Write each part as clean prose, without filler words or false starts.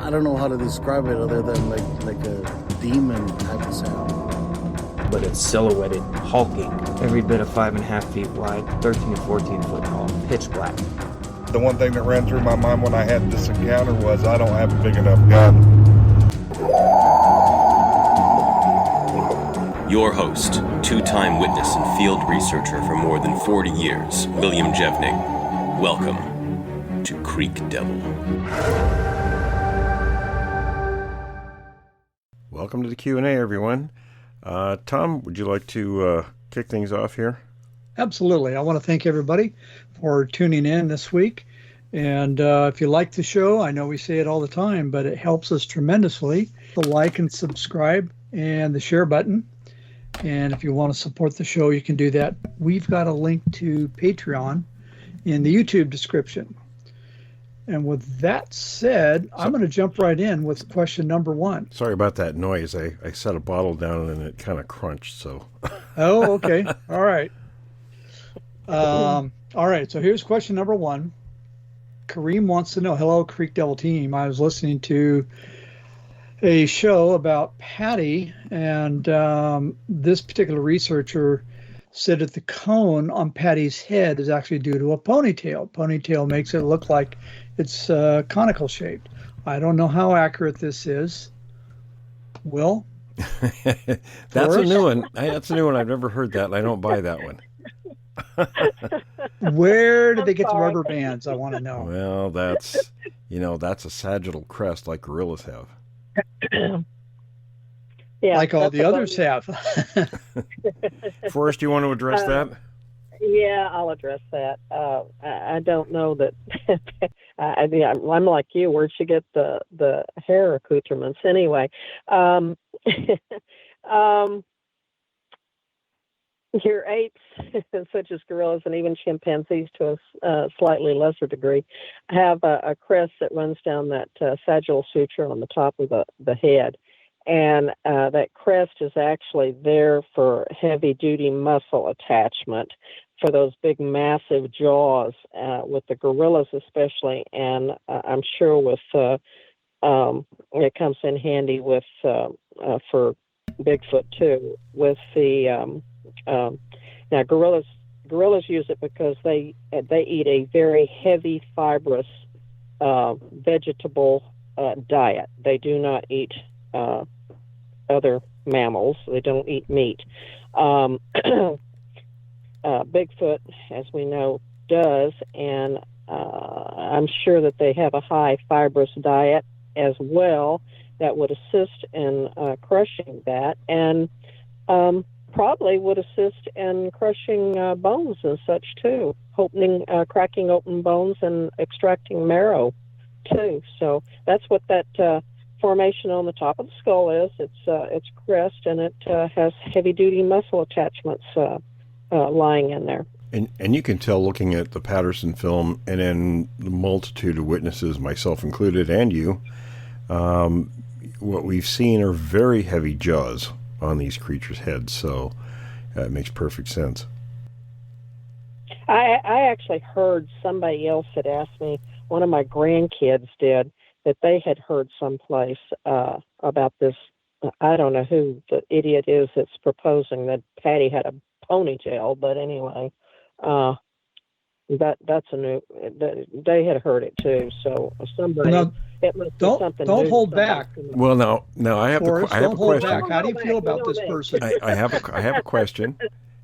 I don't know how to describe it other than like a demon type of sound. But it's silhouetted, hulking, every bit of 5.5 feet wide, 13 to 14 foot tall, pitch black. The one thing that ran through my mind when I had this encounter was I don't have a big enough gun. Your host, two-time witness and field researcher for more than 40 years, William Jevning. Welcome to Creek Devil. Welcome to the Q&A, everyone. Tom, would you like to kick things off here? Absolutely. I want to thank everybody for tuning in this week. And if you like the show, I know we say it all the time, but it helps us tremendously. The like and subscribe and the share button. And if you want to support the show, you can do that. We've got a link to Patreon in the YouTube description. And with that said, I'm going to jump right in with question number one. Sorry about that noise. I set a bottle down and it kind of crunched, so. Oh, okay. All right. All right. So here's question number one. Kareem wants to know, hello, Creek Devil team. I was listening to a show about Patty, and this particular researcher said that the cone on Patty's head is actually due to a ponytail. Ponytail makes it look like it's conical shaped. I don't know how accurate this is. Will? That's a new one. That's a new one. I've never heard that, and I don't buy that one. Where did they get the rubber bands? I want to know. Well, that's a sagittal crest like gorillas have. Yeah, like all the others have. Forrest, do you want to address that? Yeah, I'll address that. I don't know that. I'm like you. Where'd she get the hair accoutrements anyway? Your apes, such as gorillas and even chimpanzees to a slightly lesser degree, have a crest that runs down that sagittal suture on the top of the head. And that crest is actually there for heavy-duty muscle attachment for those big, massive jaws, with the gorillas especially, and I'm sure with it comes in handy with for Bigfoot too. With the now gorillas use it because they eat a very heavy, fibrous vegetable diet. They do not eat other mammals. They don't eat meat. Bigfoot, as we know, does, and I'm sure that they have a high fibrous diet as well that would assist in crushing that, and probably would assist in crushing bones and such too, cracking open bones and extracting marrow too. So that's what that formation on the top of the skull is. It's crest, and it has heavy-duty muscle attachments lying in there. And you can tell looking at the Patterson film and in the multitude of witnesses, myself included, and you, what we've seen are very heavy jaws on these creatures' heads, so it makes perfect sense. I actually heard somebody else had asked me, one of my grandkids did, that they had heard someplace about this. I don't know who the idiot is that's proposing that Patty had a ponytail, but anyway, that's a new. They had heard it too, so somebody. No, it must be something don't new, hold back. Well, now I have Forrest, I have a question. Back. How do you feel about this person? I have a question.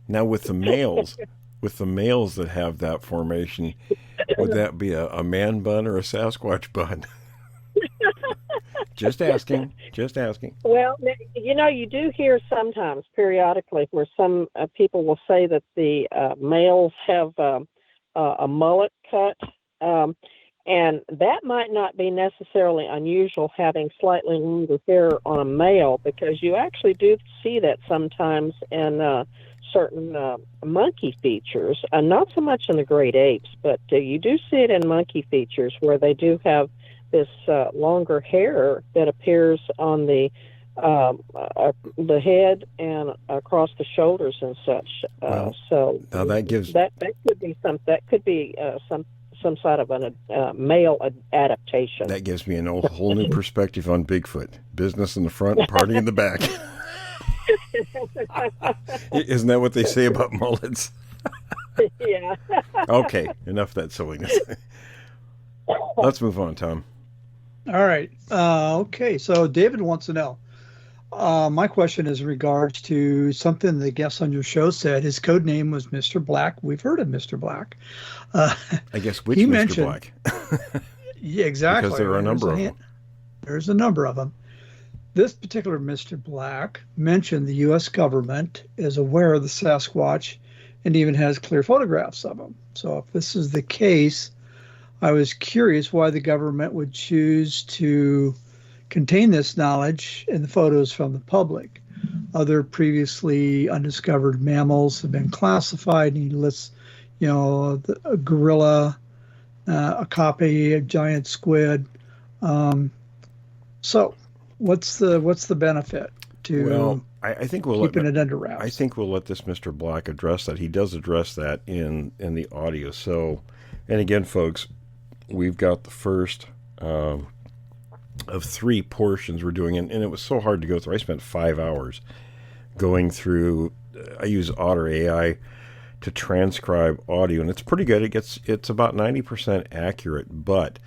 Now with the males that have that formation, would that be a man bun or a Sasquatch bun? Just asking. Well, you do hear sometimes, periodically, where some people will say that the males have a mullet cut, and that might not be necessarily unusual, having slightly longer hair on a male, because you actually do see that sometimes in certain monkey features, not so much in the great apes, but you do see it in monkey features where they do have this longer hair that appears on the head and across the shoulders and such. So now that gives that could be some some sort of an male adaptation. That gives me a whole new perspective on Bigfoot. Business in the front, party in the back. Isn't that what they say about mullets? Yeah. Okay, enough of that silliness. Let's move on, Tom. All right. Okay. So David wants to know. My question is in regards to something the guest on your show said. His code name was Mr. Black. We've heard of Mr. Black. I guess which he Mr. Black? Yeah, exactly. Because there are a number of them. There's a number of them. This particular Mr. Black mentioned the U.S. government is aware of the Sasquatch and even has clear photographs of them. So if this is the case, I was curious why the government would choose to contain this knowledge in the photos from the public. Other previously undiscovered mammals have been classified, and he lists, a gorilla, a copy, a giant squid. So what's the benefit to I think keeping it under wraps? I think we'll let this Mr. Black address that. He does address that in the audio. So, and again, folks, we've got the first of 3 portions we're doing, and it was so hard to go through. I spent 5 hours going through. I use Otter AI to transcribe audio, and it's pretty good. It's about 90% accurate, but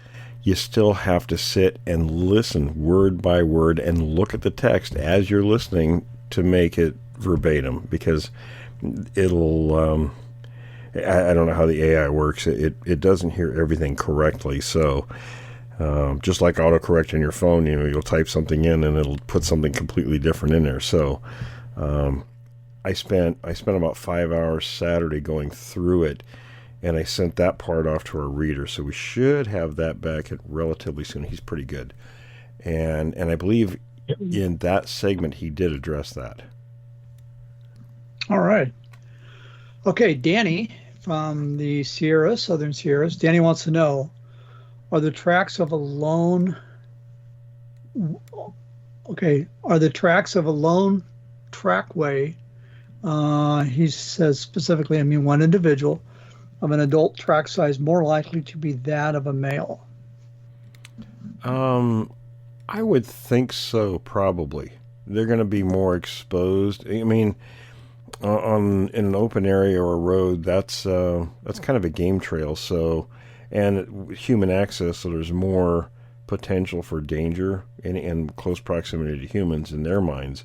you still have to sit and listen word by word and look at the text as you're listening to make it verbatim, because it'll I don't know how the AI works. It doesn't hear everything correctly. So just like autocorrect on your phone, you'll type something in and it'll put something completely different in there. So I spent about 5 hours Saturday going through it, and I sent that part off to our reader. So we should have that back relatively soon. He's pretty good. And I believe in that segment he did address that. All right. Okay, Danny from the Southern Sierras. Danny wants to know, are the tracks of a lone trackway, he says specifically, one individual, of an adult track size more likely to be that of a male? I would think so, probably. They're going to be more exposed. In an open area or a road, that's kind of a game trail. So, and human access, so there's more potential for danger in close proximity to humans in their minds.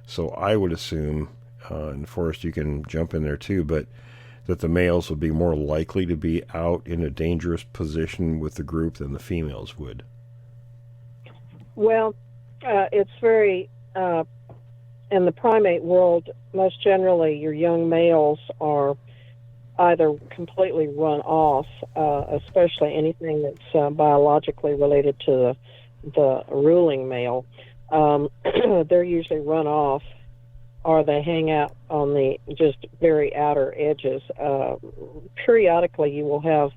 So I would assume, and Forrest, you can jump in there too, but that the males would be more likely to be out in a dangerous position with the group than the females would. Well, it's very, in the primate world, most generally your young males are either completely run off, especially anything that's biologically related to the ruling male. They're usually run off, or they hang out on the just very outer edges. Periodically, you will have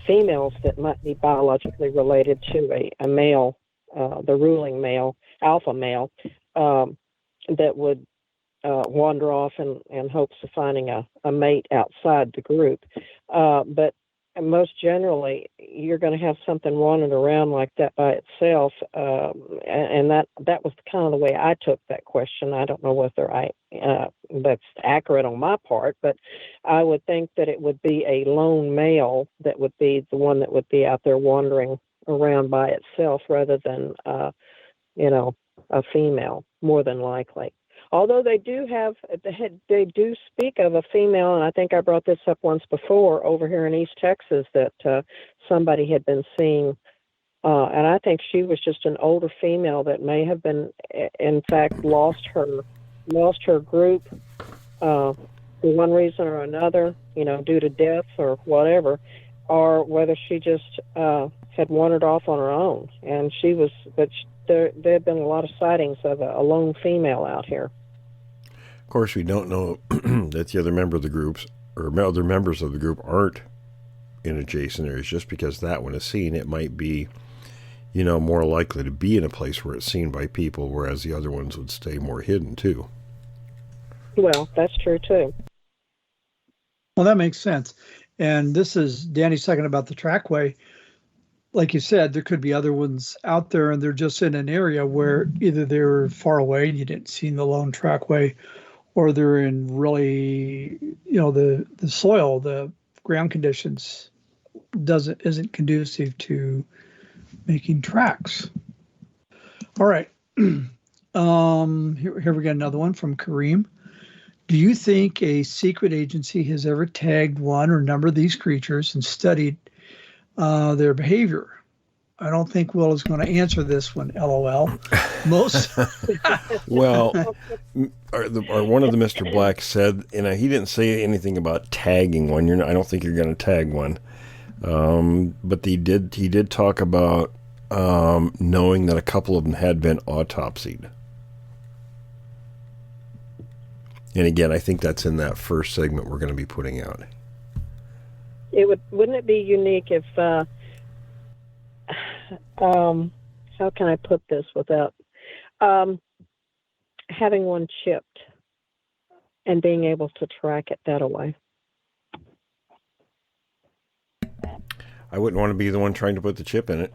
females that might be biologically related to a male, the ruling male, alpha male, that would wander off in hopes of finding a mate outside the group. But most generally, you're going to have something wandering around like that by itself. And that was kind of the way I took that question. I don't know whether that's accurate on my part, but I would think that it would be a lone male that would be the one that would be out there wandering around by itself rather than, a female, more than likely. Although they do speak of a female, and I think I brought this up once before over here in East Texas, that somebody had been seeing, and I think she was just an older female that may have been, in fact, lost her group for one reason or another, due to death or whatever, or whether she just had wandered off on her own. And there have been a lot of sightings of a lone female out here. Of course, we don't know that the other member of the groups or other members of the group aren't in adjacent areas. Just because that one is seen, it might be, more likely to be in a place where it's seen by people, whereas the other ones would stay more hidden too. Well, that's true too. Well, that makes sense. And this is Danny's talking about the trackway. Like you said, there could be other ones out there, and they're just in an area where either they're far away and you didn't see the lone trackway, or they're in really, the soil, the ground conditions isn't conducive to making tracks. All right. Here we got another one from Kareem. Do you think a secret agency has ever tagged one or number of these creatures and studied their behavior? I don't think Will is going to answer this one, LOL. Most. Well, or one of the Mr. Black said, he didn't say anything about tagging one. I don't think you're going to tag one. But he did talk about knowing that a couple of them had been autopsied. And again, I think that's in that first segment we're going to be putting out. Wouldn't it be unique if, how can I put this without having one chipped and being able to track it that way? I wouldn't want to be the one trying to put the chip in it.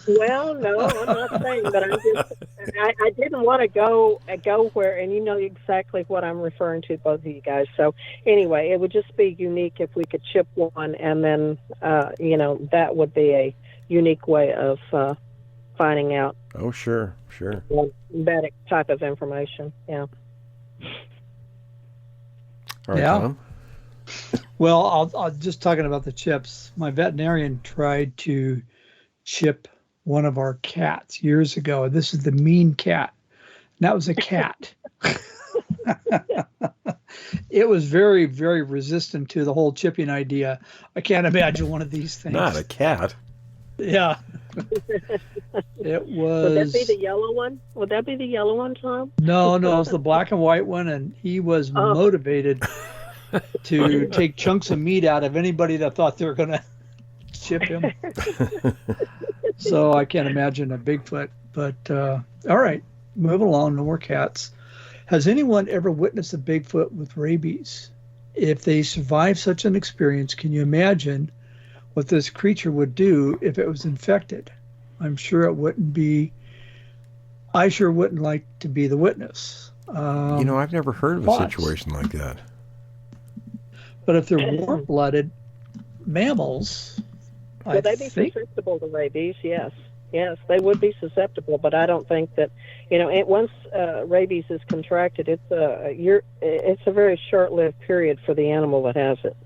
Well, no, I'm not saying, but I didn't want to go where, and you know exactly what I'm referring to, both of you guys. So anyway, it would just be unique if we could chip one, and then, that would be a unique way of finding out. Oh, sure. That type of information, yeah. All right, Yeah. Tom? Well, I'll just talking about the chips. My veterinarian tried to chip one of our cats years ago. This is the mean cat. And that was a cat. It was very, very resistant to the whole chipping idea. I can't imagine one of these things. Not a cat. Yeah. It was. Would that be the yellow one? Would that be the yellow one, Tom? No, it was the black and white one, and he was motivated to take chunks of meat out of anybody that thought they were going to chip him. So I can't imagine a Bigfoot. But all right, move along. No more cats. Has anyone ever witnessed a Bigfoot with rabies? If they survive such an experience, can you imagine what this creature would do if it was infected? I'm sure it wouldn't be. I sure wouldn't like to be the witness. I've never heard of a situation like that. But if they're warm-blooded mammals, would they be susceptible to rabies? Yes, they would be susceptible. But I don't think that, once rabies is contracted, it's a very short-lived period for the animal that has it.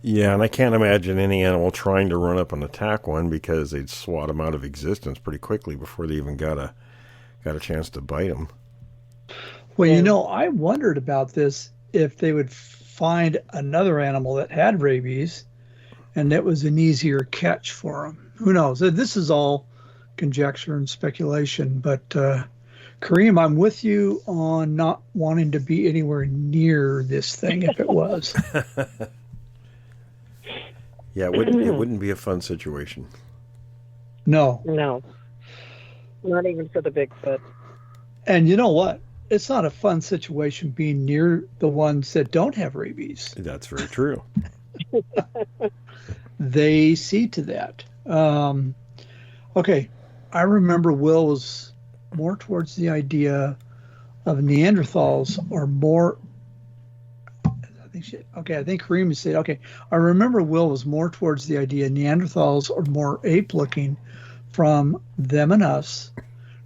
Yeah, and I can't imagine any animal trying to run up and attack one, because they'd swat them out of existence pretty quickly before they even got a chance to bite them. Well, I wondered about this, if they would find another animal that had rabies and that was an easier catch for them. Who knows? This is all conjecture and speculation, but Kareem, I'm with you on not wanting to be anywhere near this thing if it was. Yeah, it wouldn't be a fun situation. No, not even for the Bigfoot. And you know what? It's not a fun situation being near the ones that don't have rabies. That's very true. They see to that. Okay, I remember Will was more towards the idea of Neanderthals or more. I think Kareem said, okay, I remember Will was more towards the idea Neanderthals are more ape-looking from Them and Us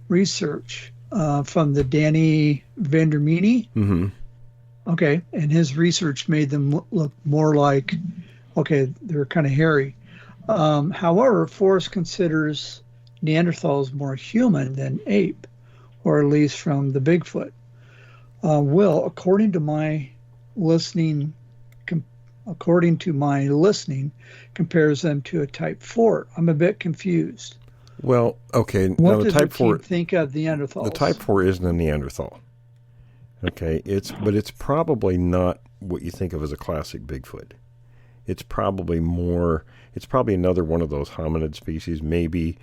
research from the Danny Vandermeeny. Mm-hmm. Okay, and his research made them look more like, okay, they're kind of hairy. However, Forrest considers Neanderthals more human than ape, or at least from the Bigfoot. Will, according to my listening, compares them to a Type 4. I'm a bit confused. Well, okay. What now the does Type the 4 team think of Neanderthals? The Type 4 isn't a Neanderthal. Okay, but it's probably not what you think of as a classic Bigfoot. It's probably another one of those hominid species, maybe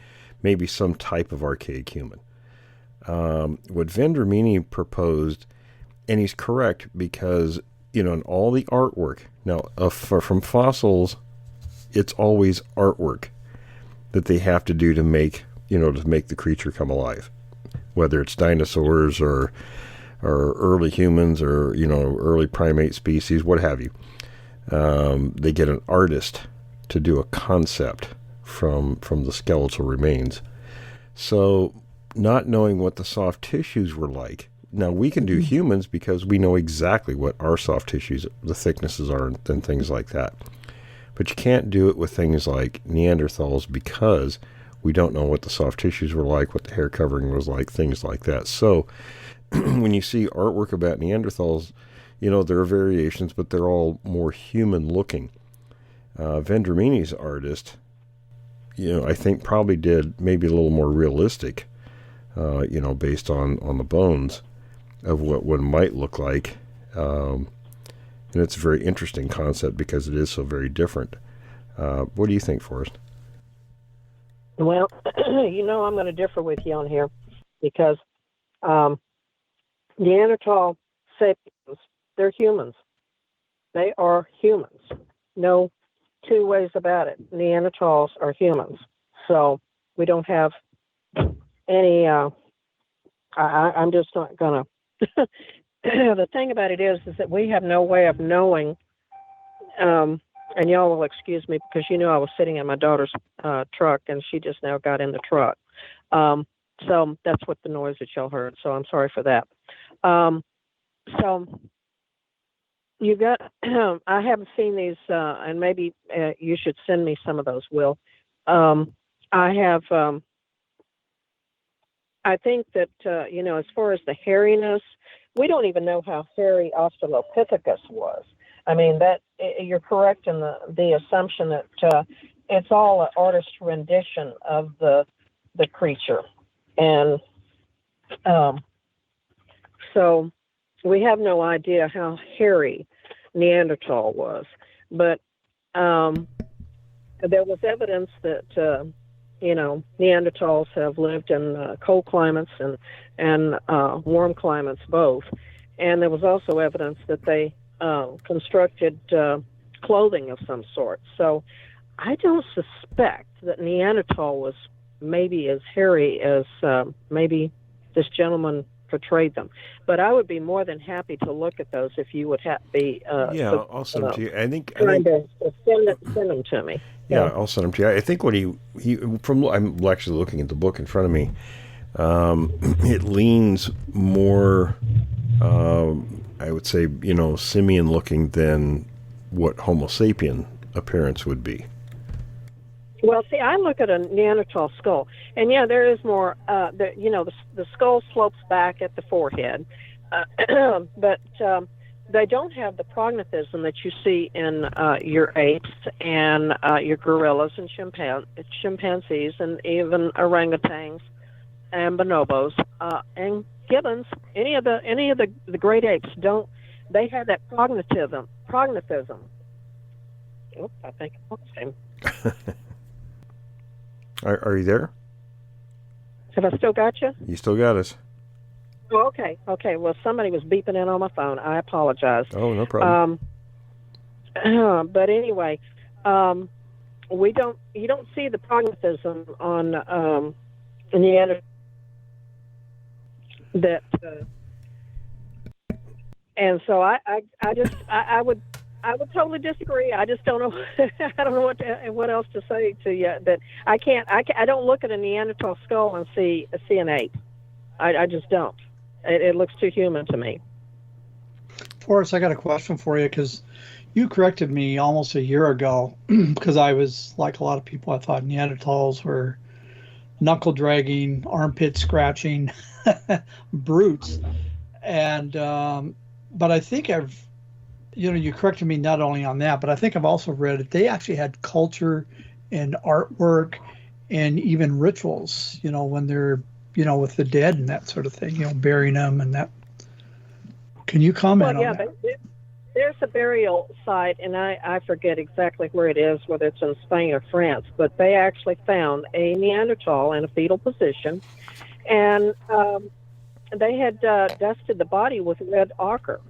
some type of archaic human. What Vendramini proposed, and he's correct, because and all the artwork. Now, from fossils, it's always artwork that they have to do to make the creature come alive, whether it's dinosaurs or early humans or early primate species, what have you. They get an artist to do a concept from the skeletal remains. So, not knowing what the soft tissues were like. Now, we can do humans because we know exactly what our soft tissues, the thicknesses are, and things like that. But you can't do it with things like Neanderthals because we don't know what the soft tissues were like, what the hair covering was like, things like that. So, when you see artwork about Neanderthals, there are variations, but they're all more human-looking. Vendramini's artist, I think probably did maybe a little more realistic, based on the bones of what one might look like. And it's a very interesting concept because it is so very different. What do you think, Forrest? Well, I'm going to differ with you on here because Neanderthal sapiens, they're humans. They are humans. No two ways about it. Neanderthals are humans. So we don't have any, I'm just not going to. The thing about it is that we have no way of knowing, and y'all will excuse me because I was sitting in my daughter's truck and she just now got in the truck. So that's what the noise that y'all heard. So I'm sorry for that. So you got, I haven't seen these, and maybe you should send me some of those, Will. I have, I think that, as far as the hairiness, we don't even know how hairy Australopithecus was. I mean, that you're correct in the assumption that it's all an artist's rendition of the creature. And so we have no idea how hairy Neanderthal was. But there was evidence that, Neanderthals have lived in cold climates and warm climates both. And there was also evidence that they constructed clothing of some sort. So I don't suspect that Neanderthal was maybe as hairy as maybe this gentleman portrayed them. But I would be more than happy to look at those if you would be I'll send them to you. I think send them to me. Yeah, I'll send them to you. I think what I'm actually looking at the book in front of me. It leans more, I would say, simian looking than what Homo sapien appearance would be. Well, see, I look at a Neanderthal skull, and there is more. The skull slopes back at the forehead, but they don't have the prognathism that you see in your apes and your gorillas and chimpanzees and even orangutans and bonobos and gibbons. Any of the great apes don't. They have that prognathism. Oops, I think I lost him. Are you there? Have I still got you? You still got us. Oh, okay. Well, somebody was beeping in on my phone. I apologize. Oh, no problem. But anyway, you don't see the prognathism on Neanderthal that, and so I would totally disagree. I just don't know. I don't know what else to say to you. That I don't look at a Neanderthal skull and see an ape. I just don't. It looks too human to me. Forrest, I got a question for you because you corrected me almost a year ago because I was like a lot of people. I thought Neanderthals were knuckle dragging, armpit scratching brutes, and but I think you corrected me not only on that, but I think I've also read that they actually had culture and artwork and even rituals, when they're, with the dead and that sort of thing, burying them and that. Can you comment on that? There's a burial site, and I forget exactly where it is, whether it's in Spain or France, but they actually found a Neanderthal in a fetal position, and they had dusted the body with red ochre.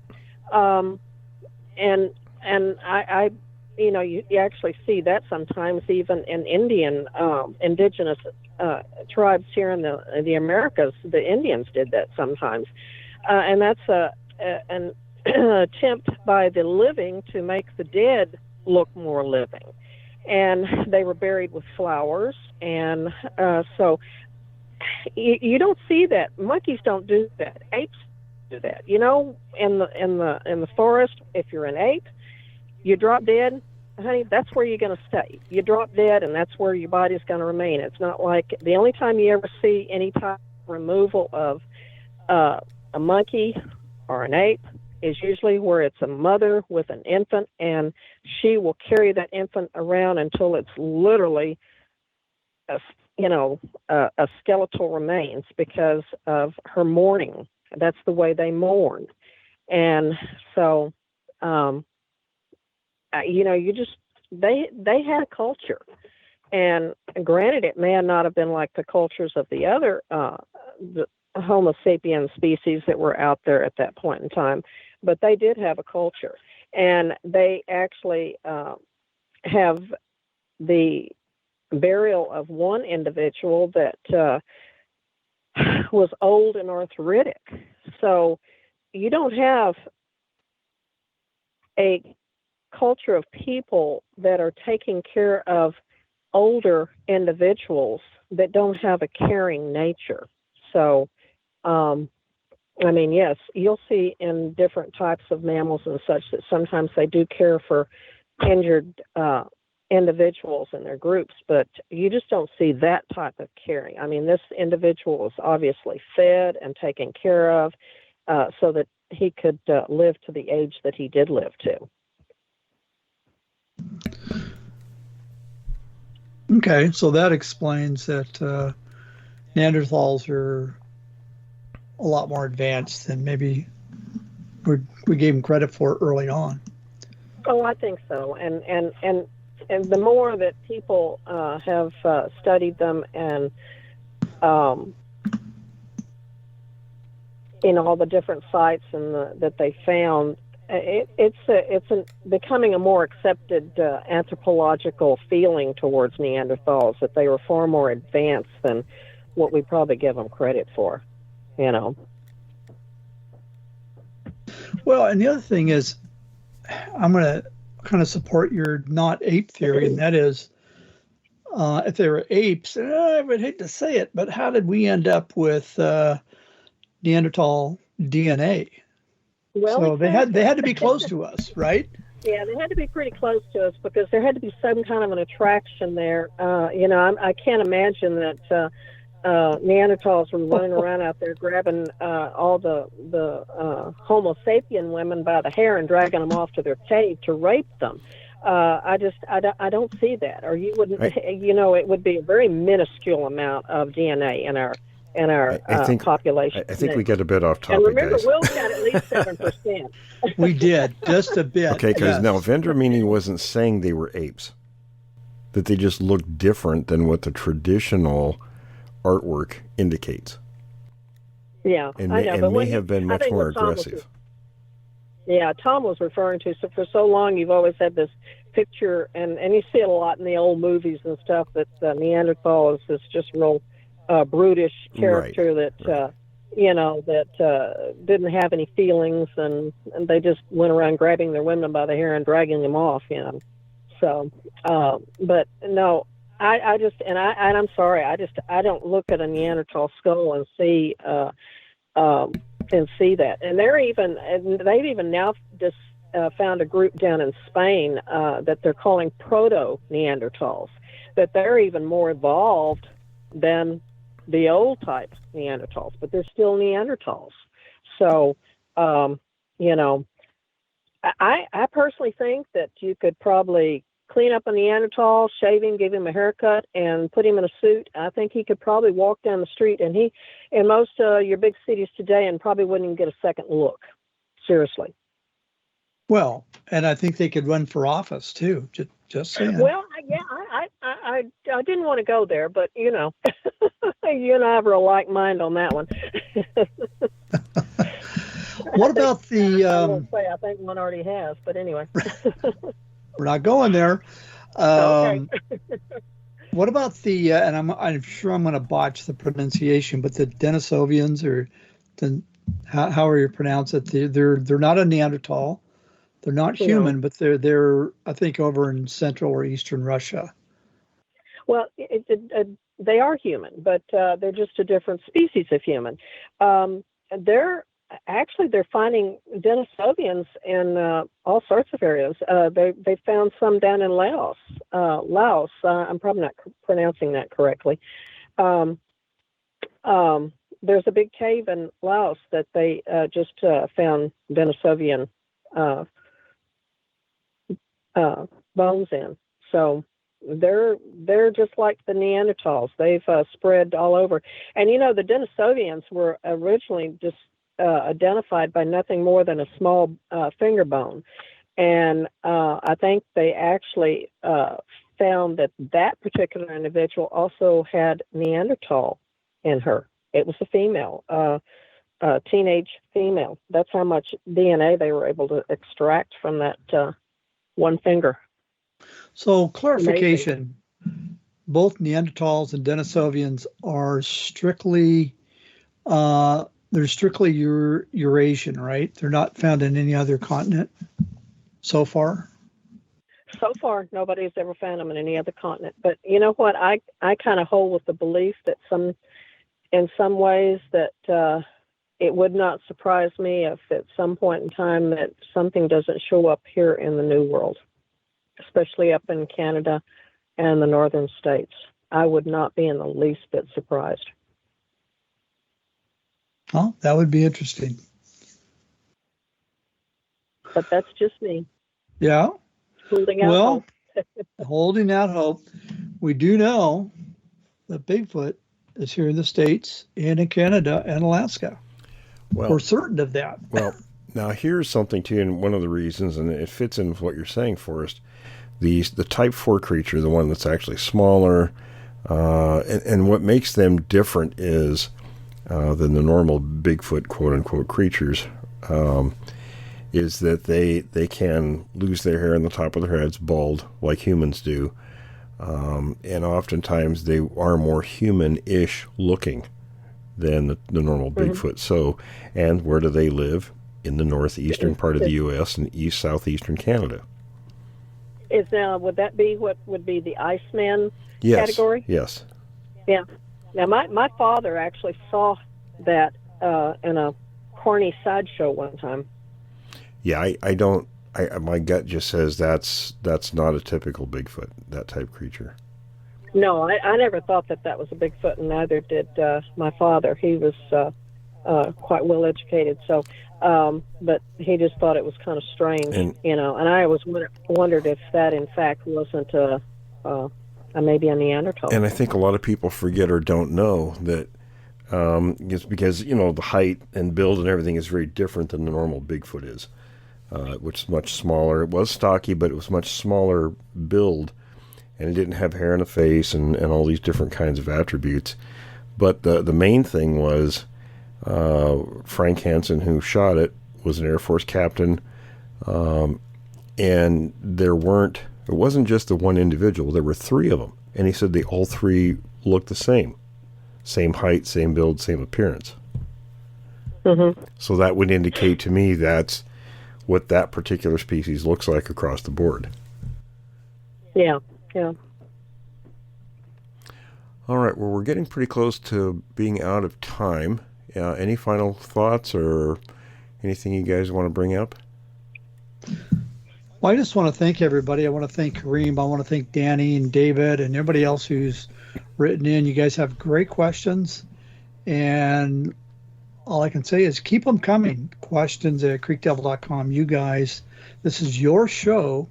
I you actually see that sometimes even in Indian indigenous tribes here in the Americas. The Indians did that sometimes, and that's an attempt by the living to make the dead look more living. And they were buried with flowers, and so you don't see that. Monkeys don't do that. Apes do that. In the forest, if you're an ape, you drop dead, honey, that's where you're going to stay. You drop dead, and that's where your body's going to remain. It's not like the only time you ever see any type of removal of a monkey or an ape is usually where it's a mother with an infant, and she will carry that infant around until it's literally a skeletal remains because of her mourning. That's the way they mourn. And so, they had a culture, and granted, it may not have been like the cultures of the other the Homo sapien species that were out there at that point in time, but they did have a culture, and they actually have the burial of one individual that was old and arthritic. So you don't have a culture of people that are taking care of older individuals that don't have a caring nature. So, yes, you'll see in different types of mammals and such that sometimes they do care for injured individuals in their groups, but you just don't see that type of caring. This individual was obviously fed and taken care of so that he could live to the age that he did live to. Okay, so that explains that Neanderthals are a lot more advanced than maybe we gave them credit for early on. Oh, I think so. And the more that people have studied them and in all the different sites and that they found, it's becoming a more accepted anthropological feeling towards Neanderthals, that they were far more advanced than what we probably give them credit for, Well, and the other thing is, I'm going to kind of support your not ape theory, and that is, if they were apes, I would hate to say it, but how did we end up with Neanderthal DNA? Well, so they had to be close to us, right? Yeah, they had to be pretty close to us because there had to be some kind of an attraction there. I can't imagine that Neanderthals were running around out there grabbing all the Homo sapien women by the hair and dragging them off to their cave to rape them. I don't see that. Or you wouldn't, it would be a very minuscule amount of DNA in our population. I think we get a bit off topic, and remember, guys. Will's got at least 7%. We did, just a bit. Okay, because yes. now Vendramini wasn't saying they were apes, that they just looked different than what the traditional artwork indicates. Yeah, and I know, may have been much more aggressive. Tom was referring to, so for so long you've always had this picture, and you see it a lot in the old movies and stuff, that Neanderthal is this just real brutish character that didn't have any feelings, and they just went around grabbing their women by the hair and dragging them off, So, but no, I'm sorry, I don't look at a Neanderthal skull and see that. And they've even now just found a group down in Spain that they're calling proto-Neanderthals, that they're even more evolved than the old type Neanderthals, but they're still Neanderthals. So, I personally think that you could probably clean up a Neanderthal, shave him, give him a haircut, and put him in a suit. I think he could probably walk down the street, and he, in most your big cities today, and probably wouldn't even get a second look. Seriously. Well, and I think they could run for office too. Just saying. Well, yeah, I didn't want to go there, but you and I have a like mind on that one. What about I the? won't say. I think one already has, but anyway. We're not going there. Okay. What about the? And I'm sure I'm going to botch the pronunciation, but the Denisovians, or the, how are you pronounce it? They're not a Neanderthal. They're not human, but they're I think over in Central or Eastern Russia. Well, they are human, but they're just a different species of human. They're finding Denisovians in all sorts of areas. They found some down in Laos. I'm probably not pronouncing that correctly. There's a big cave in Laos that they just found Denisovian bones in. So they're just like the Neanderthals. They've spread all over. And the Denisovians were originally just identified by nothing more than a small finger bone. And I think they actually found that particular individual also had Neanderthal in her. It was a female, a teenage female. That's how much DNA they were able to extract from that one finger. So clarification, both Neanderthals and Denisovians are strictly Eurasian, right? They're not found in any other continent so far? So far, nobody's ever found them in any other continent. But you know what? I kind of hold with the belief that in some ways that it would not surprise me if at some point in time that something doesn't show up here in the New World, especially up in Canada and the northern states. I would not be in the least bit surprised. Oh, that would be interesting. But that's just me. Yeah. Holding out hope. Holding out hope. We do know that Bigfoot is here in the States and in Canada and Alaska. Well, we're certain of that. Well, now here's something too, and one of the reasons, and it fits in with what you're saying, Forrest. The Type 4 creature, the one that's actually smaller, and what makes them different is than the normal Bigfoot quote-unquote creatures, is that they can lose their hair on the top of their heads, bald, like humans do, and oftentimes they are more human-ish looking than the normal Bigfoot. So, and where do they live? In the northeastern part of the U.S. and southeastern Canada. Would that be what would be the Iceman category? Yes. Yeah. Now, my father actually saw that in a corny sideshow one time. Yeah, my gut just says that's not a typical Bigfoot, that type creature. No, I never thought that was a Bigfoot, and neither did my father. He was quite well educated, so but he just thought it was kind of strange, and I always wondered if that in fact wasn't maybe a Neanderthal. And I think a lot of people forget or don't know that it's because the height and build and everything is very different than the normal Bigfoot is, which is much smaller. It was stocky, but it was much smaller build, and it didn't have hair on the face and all these different kinds of attributes. But the main thing was Frank Hansen, who shot it, was an Air Force captain, and it wasn't just the one individual, there were three of them, and he said they all three looked the same height, same build, same appearance. Mm-hmm. So that would indicate to me that's what that particular species looks like across the board. Yeah. All right, well, we're getting pretty close to being out of time. Any final thoughts or anything you guys want to bring up? Well, I just want to thank everybody. I want to thank Kareem. I want to thank Danny and David and everybody else who's written in. You guys have great questions, and all I can say is keep them coming. Questions at creekdevil.com. You guys, this is your show,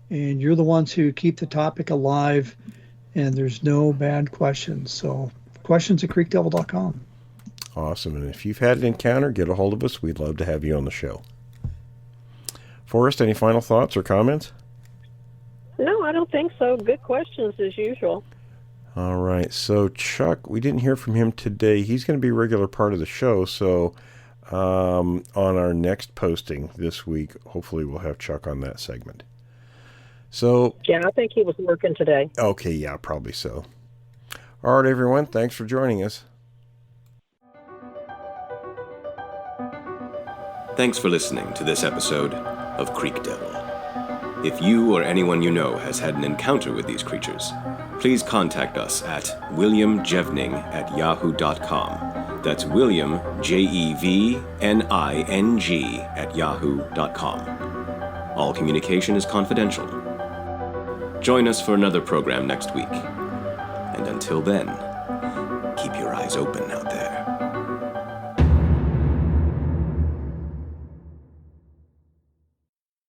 and you're the ones who keep the topic alive, and there's no bad questions. So questions at creekdevil.com. Awesome. And if you've had an encounter, get a hold of us. We'd love to have you on the show. Forrest, any final thoughts or comments? No, I don't think so. Good questions as usual. All right. So Chuck, we didn't hear from him today. He's going to be a regular part of the show. So on our next posting this week. Hopefully we'll have Chuck on that segment. So, Yeah, I think he was working today. okay, yeah, probably so. All right, everyone, thanks for joining us. Thanks for listening to this episode of Creek Devil. If you or anyone you know has had an encounter with these creatures, please contact us at williamjevning@yahoo.com. That's William, Jevning, @yahoo.com. All communication is confidential. Join us for another program next week. And until then, keep your eyes open out there.